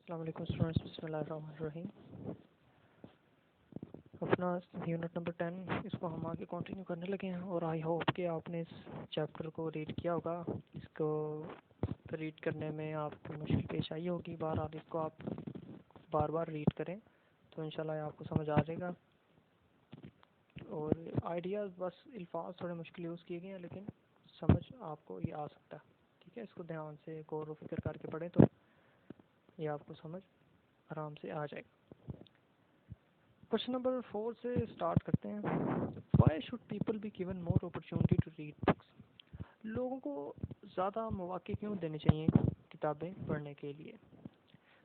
अस्सलाम वालेकुम स्टूडेंट्स, बिस्मिल्लाहिर्रहमानिर्रहीम। अपना यूनिट नंबर 10 इसको हम आगे कंटिन्यू करने लगे हैं और आई होप कि आपने इस चैप्टर को रीड किया होगा। इसको रीड करने में आपको मुश्किल पेश आई होगी। बहरहाल इसको आप बार बार रीड करें तो इंशाल्लाह आपको समझ आ जाएगा। और आइडियाज़ बस अल्फाज थोड़े मुश्किल यूज़ किए गए हैं, लेकिन समझ आपको ये आ सकता है। ठीक है, इसको ध्यान से गौर व फिक्र करके पढ़ें तो ये आपको समझ आराम से आ जाएगा। क्वेश्चन नंबर 4 से स्टार्ट करते हैं। Why should people be given more opportunity to read books? लोगों को ज़्यादा मौके क्यों देने चाहिए किताबें पढ़ने के लिए?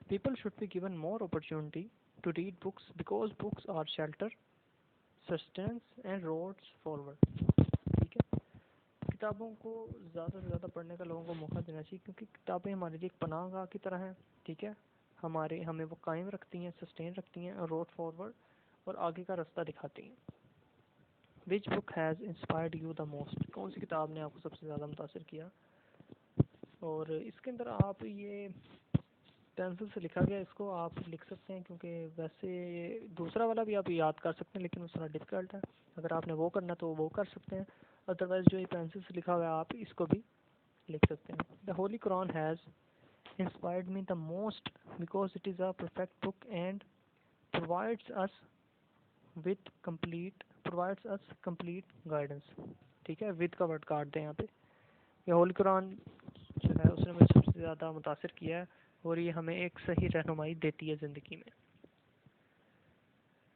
People should be given more opportunity to read books because books are shelter, sustenance and roads forward. ठीक है, किताबों को ज़्यादा से ज़्यादा पढ़ने का लोगों को मौका देना चाहिए क्योंकि किताबें हमारे लिए एक पनाहगाह की तरह हैं। ठीक है, हमें वो कायम रखती हैं, सस्टेन रखती हैं और रोड फॉरवर्ड और आगे का रास्ता दिखाती हैं। Which book has inspired you the most? कौन सी किताब ने आपको सबसे ज़्यादा मुतासिर किया? और इसके अंदर आप ये पेंसिल से लिखा गया, इसको आप लिख सकते हैं क्योंकि वैसे दूसरा वाला भी आप याद कर सकते हैं, लेकिन वो थोड़ा डिफ़िकल्ट है। अगर आपने वो करना तो वो कर सकते हैं, अदरवाइज़ जो ये पेंसिल से लिखा हुआ है आप इसको भी लिख सकते हैं। The Holi Quran has inspired me the most because it is a perfect book and provides us complete guidance। ठीक है, विद का वर्ड काट दें यहाँ पे। ये होली कुरान जो है उसने मुझे सबसे ज़्यादा मुतासिर किया है और ये हमें एक सही रहनुमाई देती है ज़िंदगी में।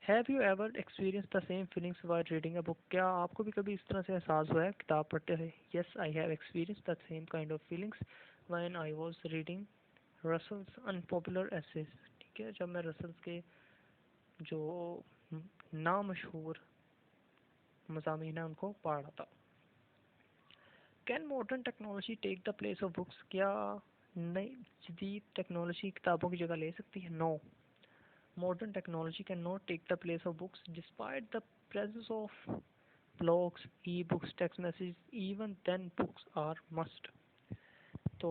Have you ever experience the same feelings while reading a book? क्या आपको भी कभी इस तरह से एहसास हुआ है किताब पढ़ते हुए? Yes, I have experience the same kind of feelings when I was reading Russell's unpopular essays. ठीक है, जब मैं रसल्स के जो नामशहूर मज़ामीन हैं उनको पढ़ रहा था। Can modern technology tech the place of books? क्या नई जदीद टेक्नोलॉजी किताबों की जगह ले सकती है? No, modern technology can not take the place of books despite the presence of blogs, e books, text message, even then books are must. तो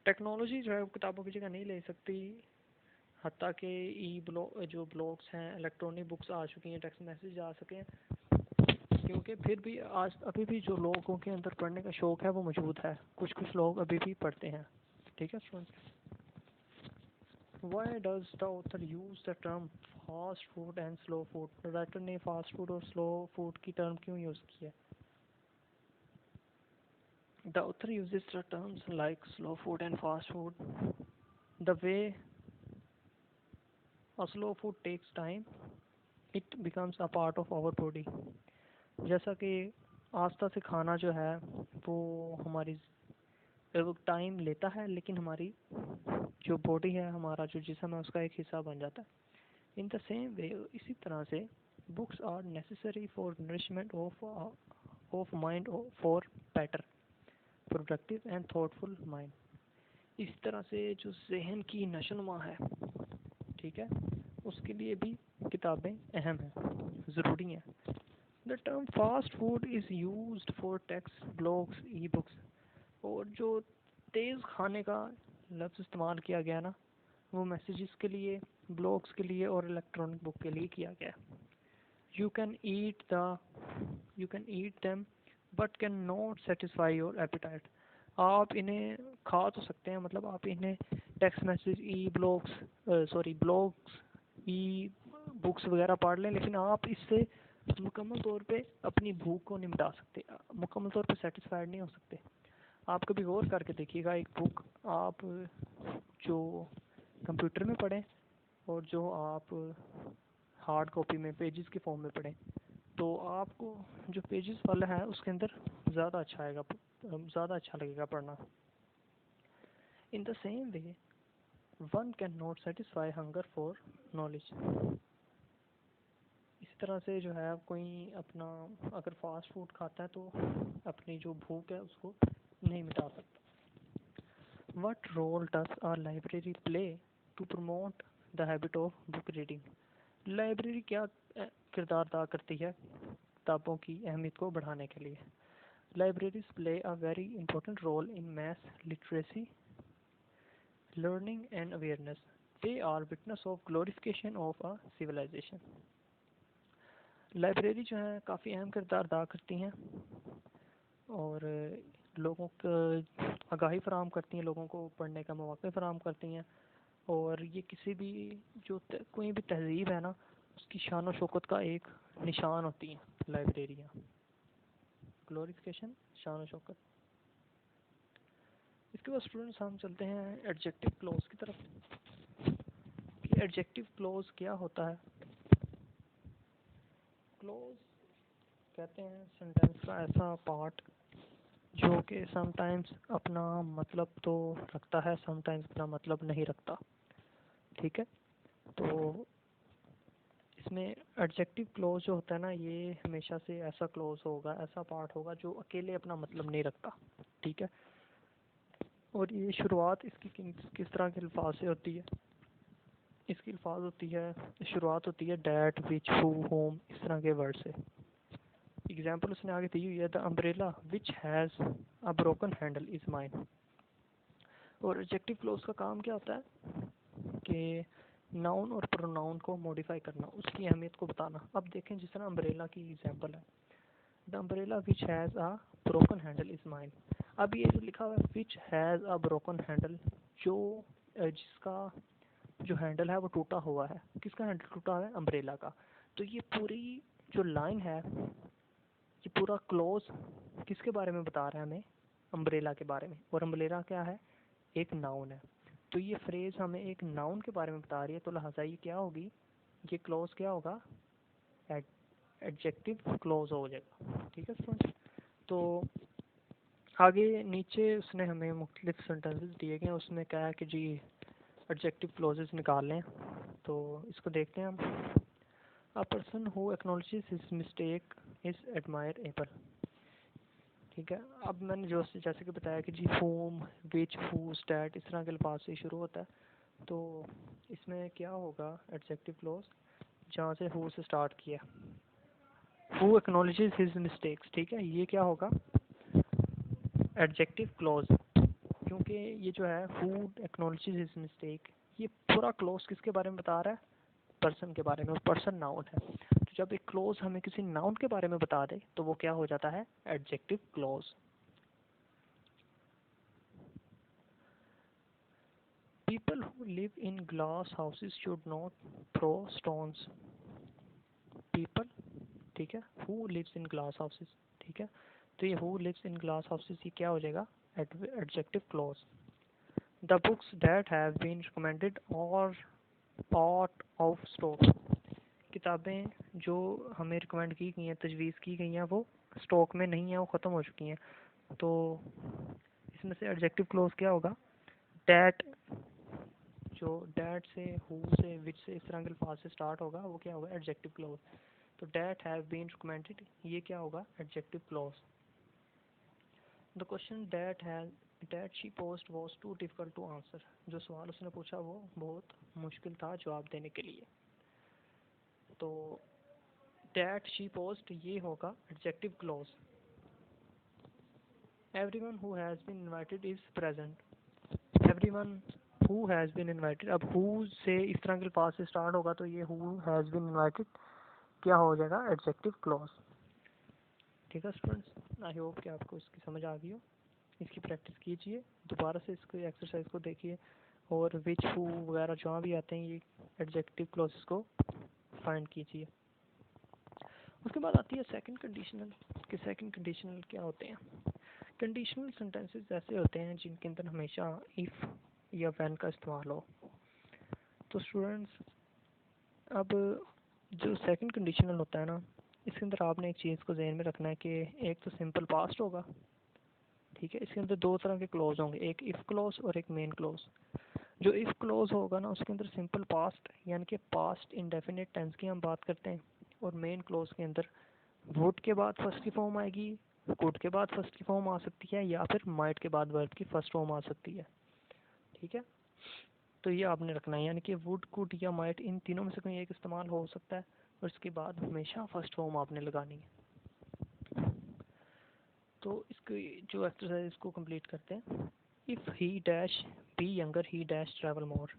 टेक्नोलॉजी जो है वो किताबों की जगह नहीं ले सकती, हत्ता के जो ब्लॉग्स हैं, इलेक्ट्रॉनिक बुक्स आ चुकी हैं, टेक्स्ट मैसेज आ सके, क्योंकि फिर भी अभी भी जो लोगों के अंदर पढ़ने का शौक़ है वो मौजूद है। कुछ लोग अभी भी पढ़ते हैं। ठीक है students, why does the author use the term fast food and slow food? Writer ने फास्ट फूड और स्लो फूड की टर्म क्यों यूज़ की है? The author uses the terms like slow food and fast food the way a slow food takes time, it becomes a part of our body। जैसा कि आस्था से खाना जो है वो हमारी टाइम लेता है, लेकिन हमारी जो बॉडी है, हमारा जो जिस्म है, उसका एक हिस्सा बन जाता है। इन द सेम वे, इसी तरह से books are necessary for nourishment of mind for better productive and thoughtful mind. इस तरह से जो जहन की नशोनुमा है, ठीक है, उसके लिए भी किताबें अहम हैं, ज़रूरी हैं। The term fast food is used for text, blogs, e books. और जो तेज़ खाने का लफ्ज़ इस्तेमाल किया गया ना, वो मैसेजेस के लिए, ब्लॉग्स के लिए और इलेक्ट्रॉनिक बुक के लिए किया गया। You can eat them but can not satisfy your appetite. आप इन्हें खा तो सकते हैं, मतलब आप इन्हें text message, blogs, e books वगैरह पढ़ लें, लेकिन आप इससे मुकम्मल तौर पे अपनी भूख को नहीं मिटा सकते, मुकम्मल तौर पे सेटिस्फाइड नहीं हो सकते। आप कभी गौर करके देखिएगा, एक बुक आप जो कंप्यूटर में पढ़ें और जो आप हार्ड कॉपी में पेजेस के फॉर्म में पढ़ें, तो आपको जो पेजेस वाला है उसके अंदर ज़्यादा अच्छा लगेगा पढ़ना। In the same way one can not satisfy hunger for knowledge. इस तरह से जो है कोई अपना अगर फास्ट फूड खाता है तो अपनी जो भूख है उसको नहीं मिटा सकता। What role does our library play to promote the habit of book reading? Library क्या किरदार अदा करती है किताबों की अहमियत को बढ़ाने के लिए? Libraries play a very important role in math literacy learning and awareness. They are witness of glorification of a civilization. Library जो है काफ़ी अहम किरदार अदा करती हैं और लोगों को आगाही फराहम करती हैं, लोगों को पढ़ने का मौका फराहम करती हैं। और ये किसी भी जो कोई भी तहजीब है ना, उसकी शान और शौकत का एक निशान होती हैं लाइब्रेरियाँ। ग्लोरिफिकेशन, शान और शौकत। इसके बाद स्टूडेंट्स हम चलते हैं एडजेक्टिव क्लॉज की तरफ कि एडजेक्टिव क्लॉज क्या होता है। क्लॉज कहते हैं सेंटेंस का ऐसा पार्ट जो कि समटाइम्स अपना मतलब तो रखता है, समटाइम्स अपना मतलब नहीं रखता। ठीक है, तो इसमें एडजेक्टिव क्लॉज जो होता है ना, ये हमेशा से ऐसा क्लॉज होगा, ऐसा पार्ट होगा जो अकेले अपना मतलब नहीं रखता। ठीक है, और ये शुरुआत इसकी किस तरह के अल्फाज से होती है। इसकी अल्फाज होती है, शुरुआत होती है डैट, विच, हु, होम, इस तरह के वर्ड से। एग्जाम्पल उसने आगे दी हुई है, the umbrella which has a broken handle is mine. और एडजेक्टिव क्लॉज का काम क्या होता है कि नाउन और प्रोनाउन को मॉडिफाई करना, उसकी अहमियत को बताना। अब देखें जिस तरह अम्ब्रेला की एग्जाम्पल है, the umbrella which has a broken handle is mine. अब ये जो लिखा हुआ है which has a broken handle, जो जिसका जो हैंडल है वो टूटा हुआ है। किसका हैंडल टूटा हुआ है? अम्ब्रेला का। तो ये पूरी जो लाइन है, ये पूरा क्लोज किसके बारे में बता रहा है हमें? अम्ब्रेला के बारे में। और अम्ब्रेला क्या है? एक नाउन है। तो ये फ्रेज हमें एक नाउन के बारे में बता रही है, तो लिहाजा ये क्या होगी, ये क्लोज क्या होगा? एडजेक्टिव क्लोज हो जाएगा। ठीक है स्टूडेंट्स, तो आगे नीचे उसने हमें मुख्तलिफ सेंटेंसेस दिए गए, उसमें क्या है कि जी एडजेक्टिव क्लोजेस निकाल लें। तो इसको देखते हैं हम। A person who acknowledges his mistake is admirable. ठीक है, अब मैंने जो जैसे कि बताया कि जी होम, विच, हूज, डैट, इस तरह के अल्फाज से शुरू होता है। तो इसमें क्या होगा एडजेक्टिव क्लोज, जहाँ से हु से स्टार्ट किया, हु एक्नॉलेजेस हिज मिस्टेक्स। ठीक है, ये क्या होगा? एडजेक्टिव क्लोज, क्योंकि ये जो है हु एक्नॉलेजेस हिज मिस्टेक, ये पूरा क्लोज किसके बारे में बता रहा है? पर्सन के बारे में। पर्सन नाउन है, तो जब एक क्लोज हमें किसी नाउन के बारे में बता दे तो वो क्या हो जाता है? Adjective clause. People who live in glass houses should not throw stones. People, ठीक है, who lives in glass houses. ठीक है, तो ये who lives in glass houses ये क्या हो जाएगा? Adjective clause. The books that have been recommended are out of stock. किताबें जो हमें रिकमेंड की गई हैं, तजवीज़ की गई हैं, वो स्टॉक में नहीं है, वो ख़त्म हो चुकी हैं। तो इसमें से एडजेक्टिव क्लोज क्या होगा? डैट, जो डैट से, हु से, विच से, इस तरह के अल्फाज से स्टार्ट होगा, वो क्या होगा? Adjective clause. तो डैट हैव बीन रिकमेंडेड, ये क्या होगा? Adjective clause. The question that she posed was too difficult to answer. जो सवाल उसने पूछा वो बहुत मुश्किल था जवाब देने के लिए। तो दैट शी पोस्ट ये होगा adjective clause. Everyone who has been invited is present. Everyone who has been invited, अब हु से इस तरह के अल्फाज से स्टार्ट होगा, तो ये हु हैज़ बीन इनवाइटेड क्या हो जाएगा? Adjective close. ठीक है स्टूडेंट्स, आई होप कि आपको इसकी समझ आ गई हो। इसकी प्रैक्टिस कीजिए, दोबारा से इसको एक्सरसाइज को देखिए, और विच, हु वगैरह जहाँ भी आते हैं ये एडजेक्टिव क्लोजेस को फाइंड कीजिए। उसके बाद आती है सेकंड कंडीशनल, कि सेकंड कंडीशनल क्या होते हैं। कंडीशनल सेंटेंसेस ऐसे होते हैं जिनके अंदर हमेशा इफ़ या व्हेन का इस्तेमाल हो। तो स्टूडेंट्स, अब जो सेकंड कंडीशनल होता है ना, इसके अंदर आपने एक चीज़ को ज़हन में रखना है कि एक तो सिंपल पास्ट होगा। ठीक है, इसके अंदर दो तरह के क्लोज होंगे, एक इफ़ क्लोज और एक मेन क्लोज। जो इफ़ क्लोज होगा ना, उसके अंदर सिंपल पास्ट यानी कि पास्ट इंडेफिनिट टेंस की हम बात करते हैं, और मेन क्लोज के अंदर वुड के बाद फर्स्ट की फॉर्म आएगी, कुड के बाद फर्स्ट की फॉर्म आ सकती है, या फिर माइट के बाद वर्ब की फर्स्ट फॉर्म आ सकती है। ठीक है, तो ये आपने रखना है, यानी कि वुड, कुड या माइट, इन तीनों में से कोई एक इस्तेमाल हो सकता है, और इसके बाद हमेशा फर्स्ट फॉर्म आपने लगानी है। तो इसकी जो एक्सरसाइज इसको कंप्लीट करते हैं। If he dash be younger he dash travel more.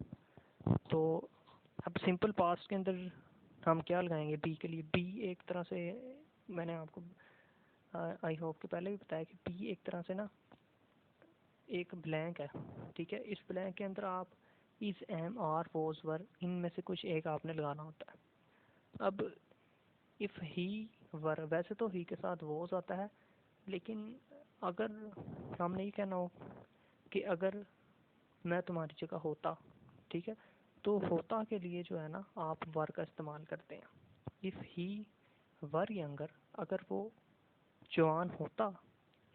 तो अब सिंपल पास्ट के अंदर हम क्या लगाएंगे बी के लिए? बी एक तरह से मैंने आपको आई होप कि पहले भी बताया कि बी एक तरह से ना एक ब्लैंक है, ठीक है। इस ब्लैंक के अंदर आप इस एम आर वॉज वर इनमें से कुछ एक आपने लगाना होता है। अब इफ़ ही वर, वैसे तो ही के साथ वॉज आता है, लेकिन अगर हमने ये कहना हो कि अगर मैं तुम्हारी जगह होता, ठीक है, तो होता के लिए जो है ना आप वर का इस्तेमाल करते हैं। इफ़ ही वर यंगर, अगर वो जवान होता,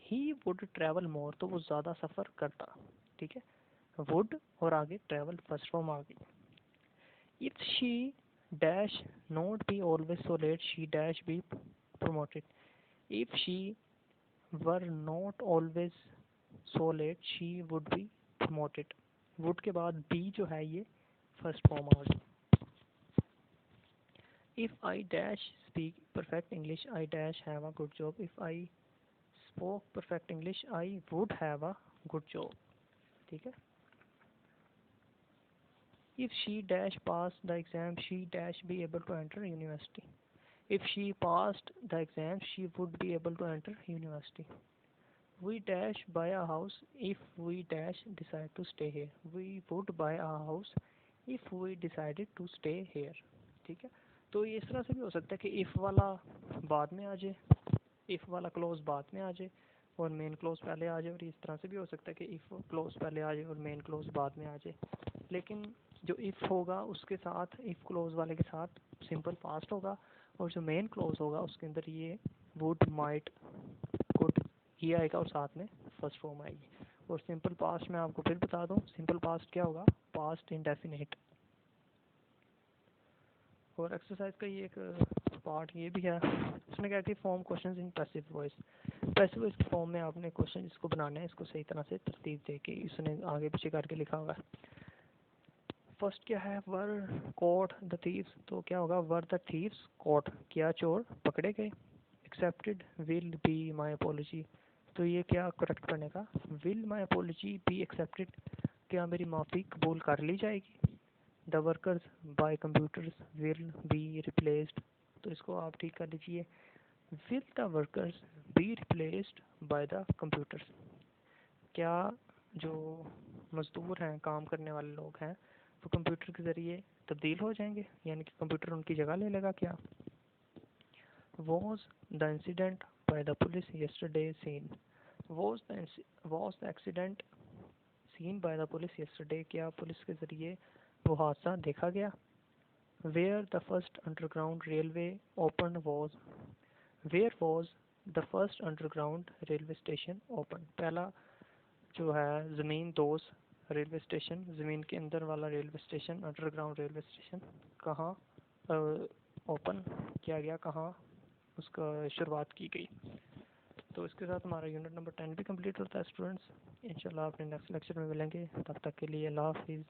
ही वुड ट्रैवल मोर, तो वो ज़्यादा सफ़र करता, ठीक है। वुड और आगे ट्रैवल फर्स्ट फॉर्म आ गई। If she dash not be always so let she dash be promoted. If she were not always so let she would be promoted. Would के बाद बी जो है ये फर्स्ट फॉर्म आ गई। If I dash speak perfect English I dash have a good job. If I spoke perfect English I would have a good job, ठीक है। If she dash passed the exam, she dash be able to enter university. If she passed the exam, she would be able to enter university. We dash buy a house if we dash decide to stay here. We would buy a house if we decided to stay here. ठीक है। तो ये इस तरह से भी हो सकता है कि if वाला बाद में आ जाए, if वाला क्लोज बाद में आ जाए और मेन क्लोज पहले आ जाए, और इस तरह से भी हो सकता है कि if क्लोज पहले आ जाए और मेन क्लोज बाद में आ जाए। लेकिन जो इफ़ होगा उसके साथ, इफ़ क्लोज वाले के साथ सिंपल पास्ट होगा, और जो मेन क्लोज होगा उसके अंदर ये वुड माइट कुड ये आएगा और साथ में फर्स्ट फॉर्म आएगी। और सिंपल पास्ट में आपको फिर बता दूं, सिंपल पास्ट क्या होगा? Past indefinite. और एक्सरसाइज का ये एक पार्ट ये भी है, इसमें क्या है, form questions in passive voice. Passive voice के फॉर्म में आपने क्वेश्चन इसको बनाना है, इसको सही तरह से तरतीब दे के इसने आगे पीछे करके लिखा होगा। फर्स्ट क्या है? Were caught the thieves. तो क्या होगा? वर द थीव्स कॉट, क्या चोर पकड़े गए। Accepted will be my apology. तो ये क्या करेक्ट बनेगा? Will my apology be accepted, क्या मेरी माफ़ी कबूल कर ली जाएगी। The workers by computers will be replaced. तो इसको आप ठीक कर लीजिए, will the workers be replaced by the computers. क्या जो मजदूर हैं, काम करने वाले लोग हैं, वो कंप्यूटर के ज़रिए तब्दील हो जाएंगे, यानी कि कंप्यूटर उनकी जगह ले लेगा क्या। Was the incident by the police yesterday seen. Was the accident seen by the police yesterday, क्या पुलिस के ज़रिए वो हादसा देखा गया। Where the first underground railway open was, where was the first underground railway station open. पहला जो है ज़मीन दोज रेलवे स्टेशन, ज़मीन के अंदर वाला railway station, underground railway station कहाँ ओपन किया गया, कहाँ उसका शुरुआत की गई। तो इसके साथ हमारा यूनिट नंबर 10 भी कंप्लीट होता है स्टूडेंट्स। इंशाल्लाह अपने नेक्स्ट लेक्चर में मिलेंगे, तब तक के लिए अल्लाह हाफिज़।